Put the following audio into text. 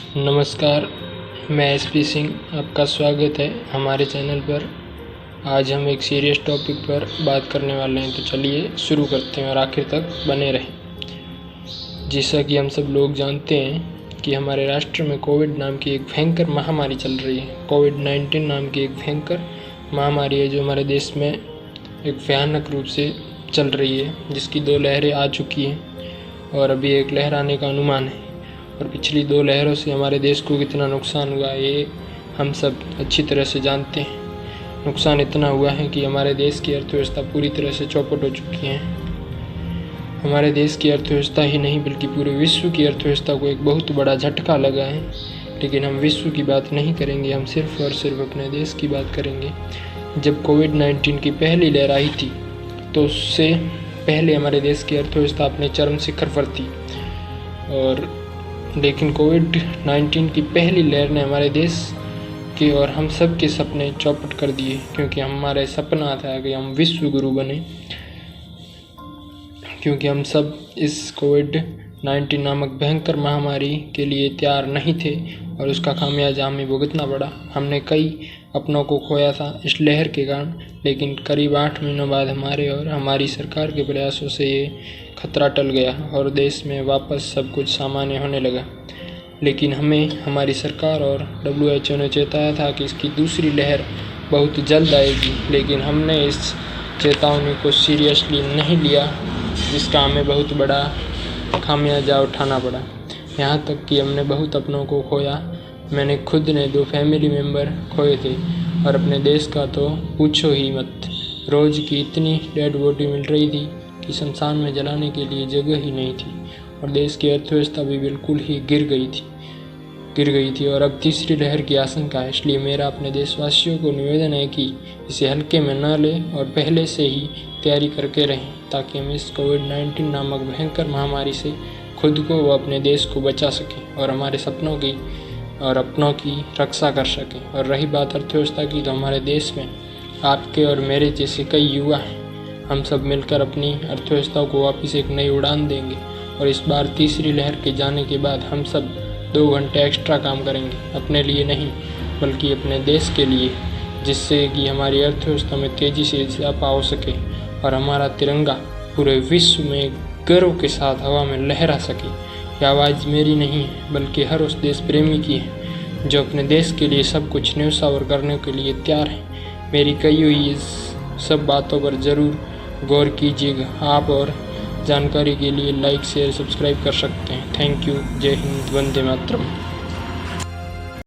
नमस्कार, मैं एसपी सिंह, आपका स्वागत है हमारे चैनल पर। आज हम एक सीरियस टॉपिक पर बात करने वाले हैं, तो चलिए शुरू करते हैं और आखिर तक बने रहें। जैसा कि हम सब लोग जानते हैं कि हमारे राष्ट्र में कोविड नाम की एक भयंकर महामारी चल रही है। कोविड-19 नाम की एक भयंकर महामारी है जो हमारे देश में एक भयानक रूप से चल रही है, जिसकी 2 लहरें आ चुकी हैं और अभी एक लहर आने का अनुमान है। और पिछली 2 लहरों से हमारे देश को कितना नुकसान हुआ ये हम सब अच्छी तरह से जानते हैं। नुकसान इतना हुआ है कि हमारे देश की अर्थव्यवस्था पूरी तरह से चौपट हो चुकी है। हमारे देश की अर्थव्यवस्था ही नहीं बल्कि पूरे विश्व की अर्थव्यवस्था को एक बहुत बड़ा झटका लगा है। लेकिन हम विश्व की बात नहीं करेंगे, हम सिर्फ और सिर्फ अपने देश की बात करेंगे। जब कोविड-19 की पहली लहर आई थी तो उससे पहले हमारे देश की अर्थव्यवस्था अपने चरम शिखर पर थी, लेकिन कोविड-19 की पहली लहर ने हमारे देश के और हम सब के सपने चौपट कर दिए, क्योंकि हमारे सपना था कि हम विश्व गुरु बने। क्योंकि हम सब इस कोविड-19 नामक भयंकर महामारी के लिए तैयार नहीं थे और उसका खामियाजा हमें भुगतना पड़ा। हमने कई अपनों को खोया था इस लहर के कारण, लेकिन करीब 8 महीनों बाद हमारे और हमारी सरकार के प्रयासों से ये खतरा टल गया और देश में वापस सब कुछ सामान्य होने लगा। लेकिन हमें हमारी सरकार और WHO ने चेताया था कि इसकी दूसरी लहर बहुत जल्द आएगी, लेकिन हमने इस चेतावनी को सीरियसली नहीं लिया, जिसका हमें बहुत बड़ा खामियाजा उठाना पड़ा। यहाँ तक कि हमने बहुत अपनों को खोया। मैंने खुद ने 2 फैमिली मेम्बर खोए थे और अपने देश का तो पूछो ही मत। रोज़ की इतनी डेड बॉडी मिल रही थी कि शमशान में जलाने के लिए जगह ही नहीं थी और देश की अर्थव्यवस्था भी बिल्कुल ही गिर गई थी और अब तीसरी लहर की आशंका है। इसलिए मेरा अपने देशवासियों को निवेदन है कि इसे हल्के में न लें और पहले से ही तैयारी करके रहें, ताकि हम इस कोविड-19 नामक भयंकर महामारी से खुद को व अपने देश को बचा सकें और हमारे सपनों की और अपनों की रक्षा कर सकें। और रही बात अर्थव्यवस्था की, तो हमारे देश में आपके और मेरे जैसे कई युवा हैं। हम सब मिलकर अपनी अर्थव्यवस्था को वापस एक नई उड़ान देंगे और इस बार तीसरी लहर के जाने के बाद हम सब 2 घंटे एक्स्ट्रा काम करेंगे, अपने लिए नहीं बल्कि अपने देश के लिए, जिससे कि हमारी अर्थव्यवस्था में तेज़ी से इजाफा हो सके और हमारा तिरंगा पूरे विश्व में गर्व के साथ हवा में लहरा सके। यह आवाज़ मेरी नहीं है बल्कि हर उस देश प्रेमी की है जो अपने देश के लिए सब कुछ न्योछावर करने के लिए तैयार है। मेरी कही हुई इस सब बातों पर ज़रूर गौर कीजिएगा। आप और जानकारी के लिए लाइक, शेयर, सब्सक्राइब कर सकते हैं। Thank you. जय हिंद, वंदे मातरम।